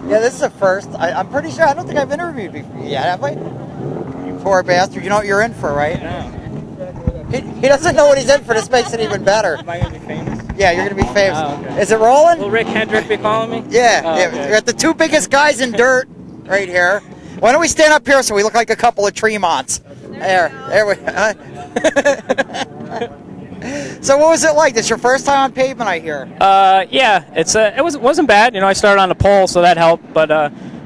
Yeah, this is the first. I'm pretty sure. I don't think I've interviewed before yet, have I? You poor bastard. You know what you're in for, right? No. He doesn't know what he's in for. This makes it even better. Am I going to be famous? Yeah, you're going to be famous. Oh, okay. Is it rolling? Will Rick Hendrick be calling me? Yeah. Oh, Yeah. okay. We got the two biggest guys in dirt right here. Why don't we stand up here so we look like a couple of Tremonts? There we So what was it like? This your first time on pavement, I hear? Yeah, it wasn't bad. You know, I started on the pole, so that helped. But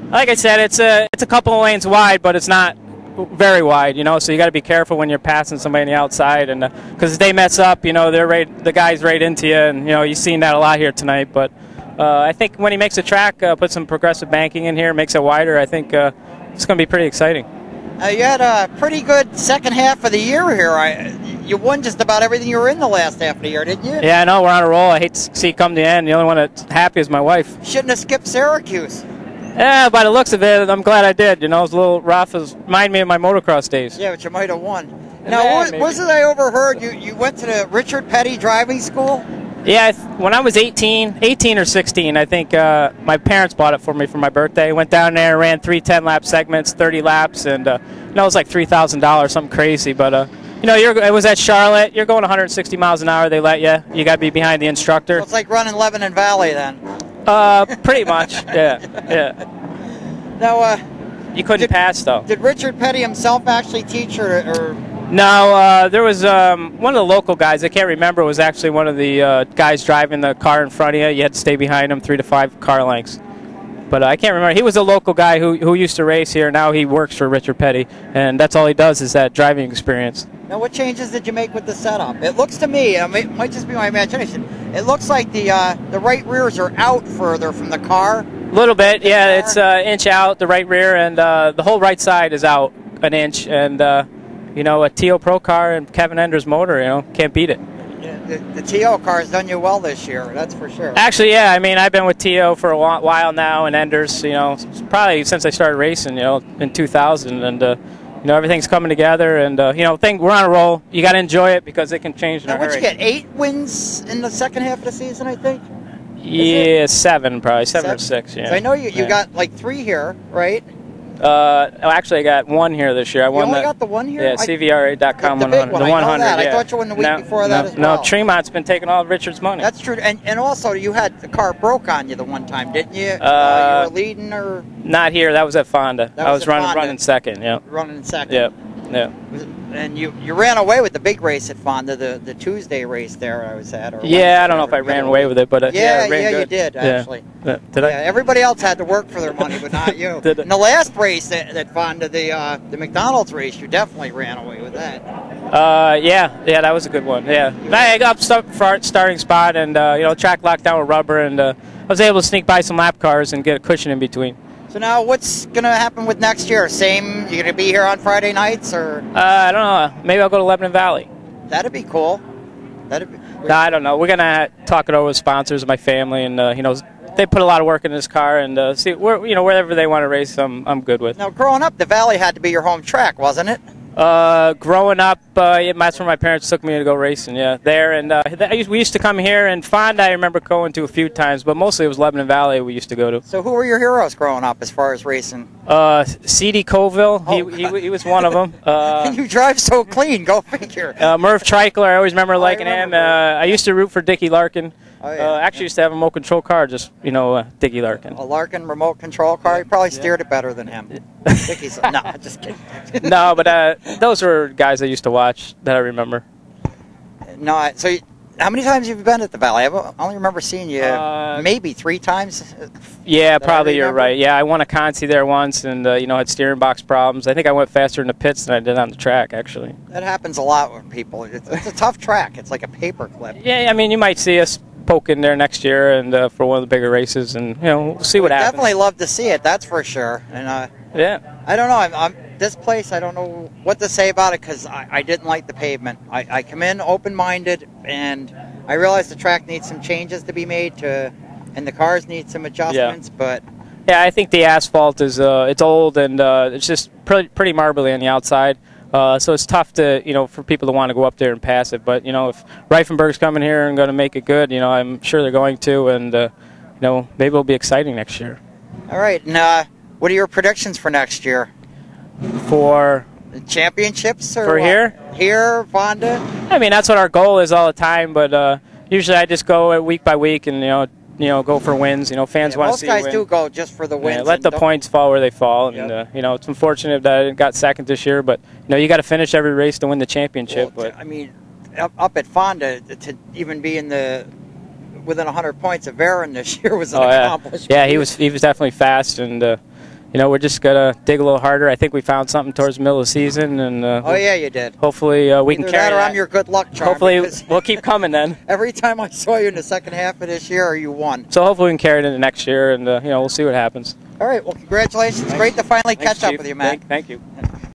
like I said, it's a couple of lanes wide, but it's not very wide. You know, so you got to be careful when you're passing somebody on the outside, and because if they mess up, you know, the guy's right into you, and you know, you've seen that a lot here tonight. But I think when he makes a track, put some progressive banking in here, makes it wider, I think it's going to be pretty exciting. You had a pretty good second half of the year here. You won just about everything you were in the last half of the year, didn't you? Yeah, I know. We're on a roll. I hate to see it come to the end. The only one that's happy is my wife. Shouldn't have skipped Syracuse. Yeah, by the looks of it, I'm glad I did. You know, it was a little rough. It reminded me of my motocross days. Yeah, but you might have won. Now, what was it I overheard? You went to the Richard Petty driving school? Yeah, when I was 18 or 16, I think my parents bought it for me for my birthday. Went down there, ran 3 10-lap segments, 30 laps, and you know, it was like $3,000, something crazy. But you know, it was at Charlotte. You're going 160 miles an hour. They let you. You got to be behind the instructor. So it's like running Lebanon Valley then. Pretty much. Yeah. Now, you couldn't pass though. Did Richard Petty himself actually teach or? No, there was one of the local guys, I can't remember, was actually one of the guys driving the car in front of you. You had to stay behind him 3 to 5 car lengths. But I can't remember. He was a local guy who used to race here. Now he works for Richard Petty, and that's all he does is that driving experience. Now, what changes did you make with the setup? It looks to me, it might just be my imagination, it looks like the right rears are out further from the car. A little bit, yeah. It's an inch out, the right rear, and the whole right side is out an inch, and you know, a TO Pro car and Kevin Ender's motor, you know, can't beat it. The TO car has done you well this year, that's for sure. Actually, yeah, I mean, I've been with TO for a while now, and Ender's, you know, probably since I started racing, you know, in 2000, and, you know, everything's coming together, and, you know, we're on a roll. You got to enjoy it because it can change in a hurry. What'd you get, 8 wins in the second half of the season, I think? Yeah, 7 probably, 7 or 6, yeah. So I know you got like 3 here, right? Actually, I got 1 here this year. I won only got the 1 here? Yeah, CVRA.com the 100. One. The 100. I yeah. thought you won the week before that as well. No, Tremont's been taking all of Richard's money. That's true. And also, you had the car broke on you the one time, didn't you? You were leading or? Not here. That was at Fonda. I was running second. Yeah. Running second. Yep. Yeah. And you ran away with the big race at Fonda, the Tuesday race there I was at. Or yeah, I don't know if I ran away with it, but yeah, I ran good. You did actually. Yeah. Did I? Yeah, everybody else had to work for their money, but not you. In the last race at Fonda, the McDonald's race, you definitely ran away with that. Yeah, that was a good one. Yeah, I got up starting spot, and you know, track locked down with rubber, and I was able to sneak by some lap cars and get a cushion in between. So now, what's going to happen with next year? Same, you're going to be here on Friday nights, or? I don't know. Maybe I'll go to Lebanon Valley. That'd be cool. No, I don't know. We're going to talk it over with sponsors, my family, and you know, they put a lot of work in this car, and see, you know, wherever they want to race, I'm good with. Now, growing up, the Valley had to be your home track, wasn't it? Growing up, yeah, that's where my parents took me to go racing. Yeah, there, and we used to come here, and Fonda I remember going to a few times, but mostly it was Lebanon Valley we used to go to. So who were your heroes growing up as far as racing? C.D. Colville, he was one of them. And you drive so clean, go figure. Merv Treichler, I always remember liking him. I used to root for Dickie Larkin. Oh, yeah. Actually used to have a remote control car, just, you know, Dickie Larkin. A Larkin remote control car? He probably steered it better than him. Dickie's, no, just kidding. No, but those were guys I used to watch that I remember. No, so how many times have you been at the Valley? I only remember seeing you maybe 3 times. Yeah, probably you're right. Yeah, I won a Conti there once, and you know, had steering box problems. I think I went faster in the pits than I did on the track, actually. That happens a lot with people. It's a tough track. It's like a paperclip. Yeah, I mean, you might see us poke in there next year and for one of the bigger races, and you know, we'll see what happens. Definitely love to see it. That's for sure. And yeah, I don't know. This place, I don't know what to say about it because I didn't like the pavement. I come in open-minded, and I realize the track needs some changes to be made and the cars need some adjustments. Yeah. But yeah, I think the asphalt is it's old and it's just pretty marbly on the outside. So it's tough to, for people to want to go up there and pass it. But, if Reifenberg's coming here and going to make it good, I'm sure they're going to. And, maybe it'll be exciting next year. All right. And what are your predictions for next year? For the championships? Or for what? Here, Honda? I mean, that's what our goal is all the time. But usually I just go week by week and, go for wins. Fans want to see most guys do go just for the wins. Yeah, let the points fall where they fall. And, it's unfortunate that I got second this year. But, you got to finish every race to win the championship. Well, I mean, up at Fonda, to even be within 100 points of Aaron this year was an accomplishment. Yeah, he was definitely fast. And, we're just going to dig a little harder. I think we found something towards the middle of the season. And yeah, you did. Hopefully we can carry that. Or I'm your good luck charm. Hopefully we'll keep coming then. Every time I saw you in the second half of this year, you won. So hopefully we can carry it into next year, and we'll see what happens. All right. Well, congratulations. Thanks. Great to finally catch up with you, Matt. Thank you.